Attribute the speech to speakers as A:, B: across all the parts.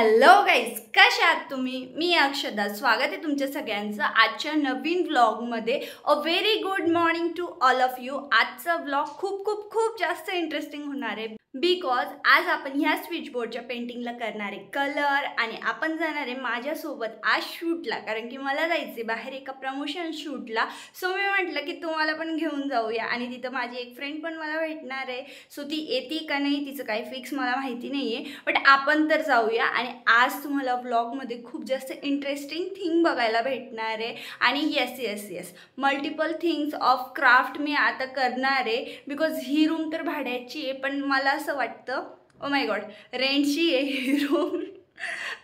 A: Hello guys, कशा आहात तुम्ही? मी अक्षदा. स्वागत आहे तुमच्या सगळ्यांचं आजच्या नवीन व्लॉगमध्ये. A very good morning to all of you. आजचा व्लॉग खूप खूप खूप जास्त इंटरेस्टिंग होणार आहे बिकॉज आज आपण ह्या स्विचबोर्डच्या पेंटिंगला करणार आहे कलर आणि आपण जाणार आहे माझ्यासोबत आज शूटला, कारण की मला जायचे बाहेर एका प्रमोशन शूटला. सो मी म्हटलं की तुम्हाला पण घेऊन जाऊया आणि तिथं माझी एक फ्रेंड पण मला भेटणार आहे. सो ती येते का नाही तिचं काही फिक्स मला माहिती नाही आहे, बट आपण तर जाऊया. आणि आज तुम्हाला व्लॉगमध्ये खूप जास्त इंटरेस्टिंग थिंग बघायला भेटणार आहे. आणि yes yes yes multiple things of craft मी आता करणार आहे बिकॉज ही रूम तर भाड्याची आहे, पण मला असं वाटतं ओ माय गॉड रेंटची आहे ही रूम.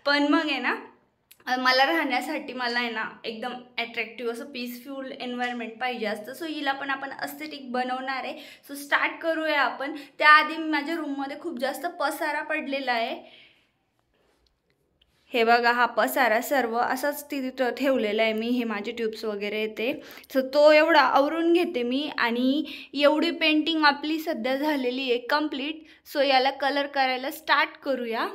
A: पण मग आहे ना मला राहण्यासाठी मला आहे ना एकदम अट्रॅक्टिव्ह असं पीसफुल एन्व्हायरमेंट पाहिजे असतं. सो हिला पण आपण अस्थेटिक बनवणार आहे. सो स्टार्ट करूया आपण. त्याआधी माझ्या रूममध्ये खूप जास्त पसारा पडलेला आहे. हे बघा, हा पसारा सर्व असाच तिथं ठेवलेला आहे मी. हे माझे ट्यूब्स वगैरे येते, सो तो एवढा आवरून घेते मी. आणि एवढी पेंटिंग आपली सध्या झालेली आहे कंप्लीट. सो याला कलर करायला स्टार्ट करूया.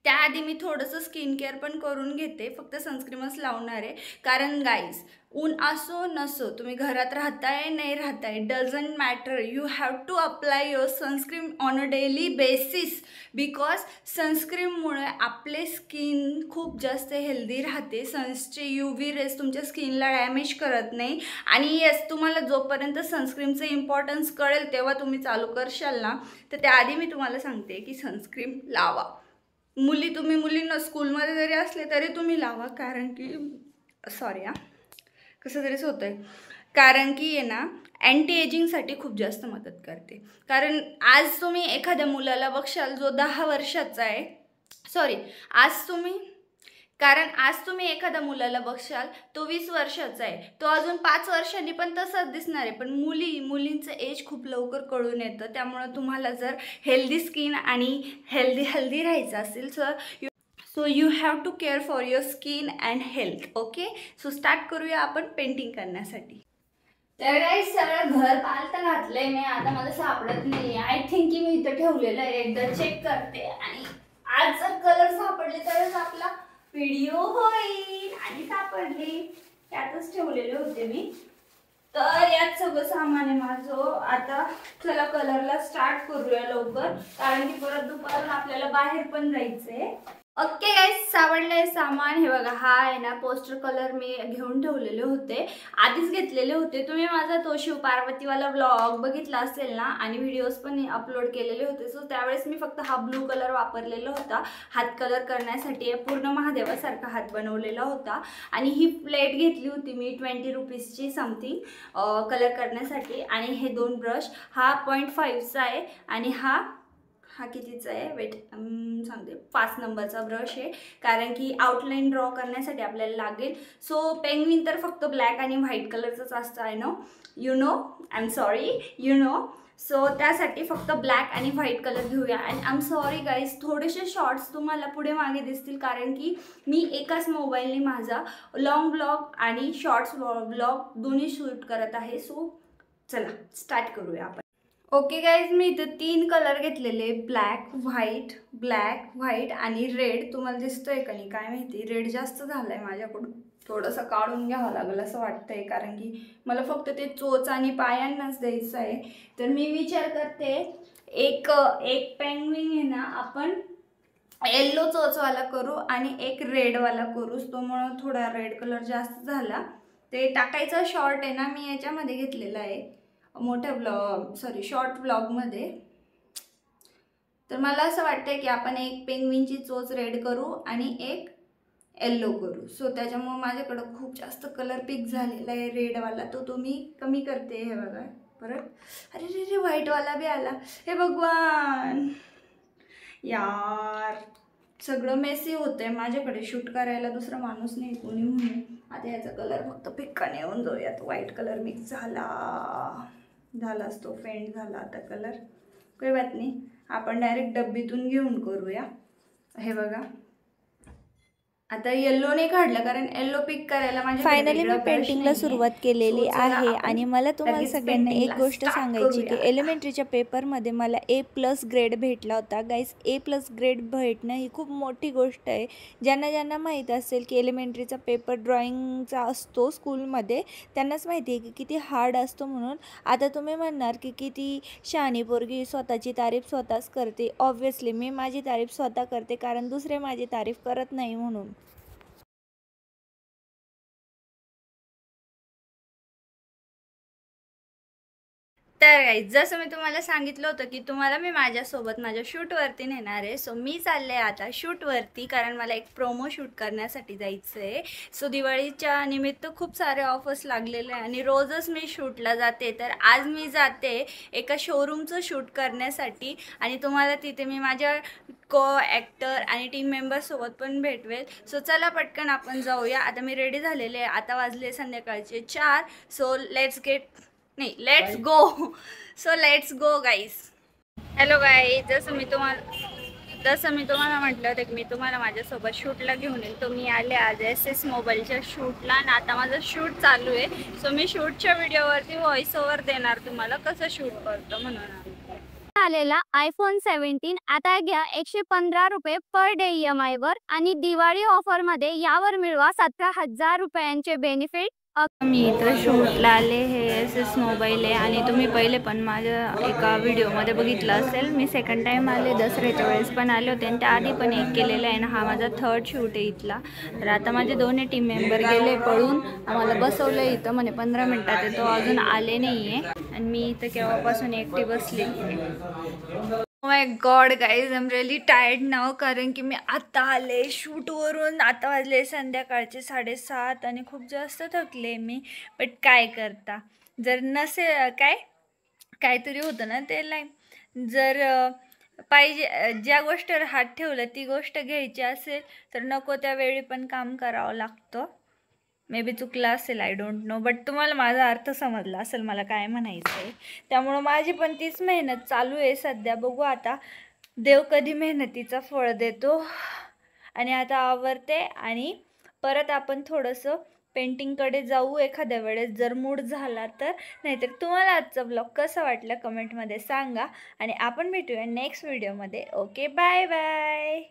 A: त्याआधी मी थोडंसं स्किन केअर पण करून घेते. फक्त सनस्क्रीमच लावणार आहे, कारण गाईज ऊन असो नसो, तुम्ही घरात राहताय नाही राहताय doesn't matter, you have to apply your sunscreen on a daily basis. Because सनस्क्रीममुळे आपले स्किन खूप जास्त हेल्दी राहते. सनचे UV रेज तुमच्या स्किनला डॅमेज करत नाही. आणि येस, तुम्हाला जोपर्यंत सनस्क्रीमचं इम्पॉर्टन्स कळेल तेव्हा तुम्ही चालू करशाल ना, तर त्याआधी मी तुम्हाला सांगते की सनस्क्रीम लावा. तुम्ही मुलींना स्कूलमध्ये जरी असले तरी तुम्ही लावा, कारण की सॉरी कसं तरीच होतं आहे, कारण की आहे ना अँटी एजिंगसाठी खूप जास्त मदत करते. कारण आज तुम्ही एखाद्या मुलाला बघशाल जो 10 वर्षाचा आहे, आज तुम्ही एखाद्या मुलाला बघशाल तो 20 वर्षाचा आहे, तो अजून 5 वर्षांनी पण तसाच दिसणार आहे. पण मुलींचं एज खूप लवकर कळून येतं. त्यामुळं तुम्हाला जर हेल्दी स्किन आणि हेल्दी राहायचं असेल so you have to care for your skin and health. Okay, so start करूया आपण पेंटिंग करण्यासाठी. तर काही सगळं घर पालतं घातलंय मी. आता मला सापडत नाही. आय थिंक की मी इथं ठेवलेलं आहे. एकदा चेक करते आणि आज जर कलर सापडले तरच आपला व्हिडिओ होईल. आणि सापडली, त्यातच ठेवलेले होते मी. तर यात सगळं सामान आहे माझं. आता चला कलरला स्टार्ट करूया लवकर, कारण की परत दुपारून आपल्याला बाहेर पण जायचंय. ओके गाईज, सावडलंय सामान. हे बघा, हा आहे ना पोस्टर कलर मी घेऊन ठेवलेले होते, आधीच घेतलेले होते. तुम्ही माझा तो शिव पार्वतीवाला व्लॉग बघितला असेल ना, आणि व्हिडिओज पण अपलोड केलेले होते. सो त्यावेळेस मी फक्त हा ब्लू कलर वापरलेला होता हात कलर करण्यासाठी. पूर्ण महादेवासारखा हात बनवलेला होता. आणि ही प्लेट घेतली होती मी 20 रुपीजची समथिंग कलर करण्यासाठी. आणि हे 2 ब्रश, हा 0.5चा आहे आणि हा कितीचा आहे वेट सांगते, 5 नंबरचा ब्रश आहे, कारण की आउटलाईन ड्रॉ करण्यासाठी आपल्याला लागेल. सो पेंग्विन तर फक्त ब्लॅक आणि व्हाईट कलरचंच असतं. I know, you know, I am sorry, you know. So त्यासाठी फक्त ब्लॅक आणि व्हाईट कलर घेऊया. And I am sorry guys, थोडेसे शॉर्ट्स तुम्हाला पुढे मागे दिसतील, कारण की मी एकाच मोबाईलने माझा लॉंग ब्लॉग आणि शॉर्ट्स ब्लॉग दोन्ही शूट करत आहे. सो चला स्टार्ट करूया आपण. ओके गाईज, मी इथं 3 कलर घेतलेले, ब्लॅक व्हाईट आणि रेड. तुम्हाला दिसतोय का नाही काय माहिती, रेड जास्त झालाय माझ्याकडून, थोडंसं काढून घ्यावं लागेल असं वाटतंय, कारण की मला फक्त ते चोच आणि पायांनाच द्यायचं आहे. तर मी विचार करते एक पेंग्विन आहे ना आपण येल्लो चोचवाला करू आणि एक रेडवाला करू. त्यामुळं थोडा रेड कलर जास्त झाला. ते टाकायचा शॉर्ट आहे ना मी याच्यामध्ये घेतलेला आहे, मोठ्या शॉर्ट ब्लॉगमध्ये. तर मला असं वाटतंय की आपण एक पेंग्विनची चोच रेड करू आणि एक येल्लो करू. सो त्याच्यामुळे माझ्याकडं खूप जास्त कलर पिक झालेला आहे रेडवाला, तो मी कमी करते. हे बघा परत, अरे रे रे व्हाईटवाला बी आला. हे भगवान यार, सगळं मेसी होतंय. माझ्याकडे शूट करायला दुसरा माणूस नाही कोणी, म्हणून आता याचा कलर फक्त फिक्काने येऊन जाऊयात. व्हाईट कलर मिक्स झालाच, तो फेंट झाला आता कलर. काही बात नाही, आपण डायरेक्ट डब्बीतून घेऊन करूया. हे बघा आता येल्लो नाही काढलं कारण येल्लो पिक करायला माझ्या
B: फायनली मी पेंटिंगला सुरुवात केलेली आहे आणि मला तुम्हाला सगळ्यांना एक गोष्ट सांगायची की एलिमेंटरीच्या पेपरमध्ये मला A+ ग्रेड भेटला होता. गाईस, A+ ग्रेड भेटणं ही खूप मोठी गोष्ट आहे. ज्यांना माहीत असेल की एलिमेंटरीचा पेपर ड्रॉइंगचा असतो स्कूलमध्ये त्यांनाच माहिती आहे की किती हार्ड असतो म्हणून. आता तुम्ही म्हणणार की किती शहाणी पोरगी स्वतःची तारीफ स्वतःच करते. ऑब्व्हियसली मी माझी तारीफ स्वतः करते कारण दुसरे माझी तारीफ करत नाही म्हणून.
A: तर गाईज, जसं मी तुम्हाला सांगितलं होतं की तुम्हाला मी माझ्यासोबत माझ्या शूटवरती नेणार आहे. सो मी चालले आता शूटवरती कारण मला एक प्रोमो शूट करण्यासाठी जायचं आहे. सो दिवाळीच्या निमित्त खूप सारे ऑफर्स लागलेले आहे आणि रोजच मी शूटला जाते. तर आज मी जाते एका शोरूमचं शूट करण्यासाठी आणि तुम्हाला तिथे मी माझ्या ॲक्टर आणि टीम मेंबर्ससोबत पण भेटवेल. सो चला पटकन आपण जाऊया. आता मी रेडी झालेले आहे. आता वाजले संध्याकाळचे 4. So let's go. So let's go guys. Hello guys, जसं मी तुम्हाला म्हटलं होतं की मी तुम्हाला माझ्यासोबत शूटला घेऊन येईल. तो मी आले आज SS मोबाईलच्या शूटला आणि आता माझं शूट चालू आहे. सो मी शूटच्या व्हिडिओवरती व्हॉइस ओव्हर देणार तुम्हाला कसं शूट करतो म्हणून.
C: आलेला iPhone 17 आता घ्या 115 रुपये पर डे EMI वर आणि दिवाळी ऑफर मध्ये यावर मिळवा 17,000 रुपयांचे बेनिफिट.
A: मी इथं शूटला आले. हे SS मोबाईल आहे आणि तुम्ही पहिले पण माझ्या एका व्हिडिओमध्ये बघितलं असेल. मी सेकंड टाईम आले, दसऱ्याच्या वेळेस पण आले होते आणि त्याआधी पण एक केलेला आहे ना. हा माझा 3rd शूट आहे इथला. तर आता माझे दोन्ही टीम मेंबर गेले पळून. आम्हाला बसवलं इथं म्हणे 15 मिनिटात येतो, अजून आले नाही आहे आणि मी इथं केव्हापासून एकटी बसली. My god guys, I am really tired now कारण की मी आता आले शूटवरून. आता वाजले संध्याकाळचे 7:30 आणि खूप जास्त थकले मी. बट काय करता, जर काहीतरी होतं ना ते जर पाहिजे ज्या गोष्टीवर हात ठेवलं ती गोष्ट घ्यायची असेल तर नको त्यावेळी पण काम करावं लागतं. मे बी चुकला असेल, आय डोंट नो, बट तुम्हाला माझा अर्थ समजला असेल मला काय म्हणायचं आहे. त्यामुळं माझी पण तीच मेहनत चालू आहे सध्या. बघू आता देव कधी मेहनतीचं फळ देतो. आणि आता आवरते आणि परत आपण थोडंसं पेंटिंगकडे जाऊ एखाद्या वेळेस जर मूड झाला तर. नाहीतर तुम्हाला आजचा ब्लॉग कसा वाटला कमेंटमध्ये सांगा आणि आपण भेटूया नेक्स्ट व्हिडिओमध्ये. Okay, bye bye.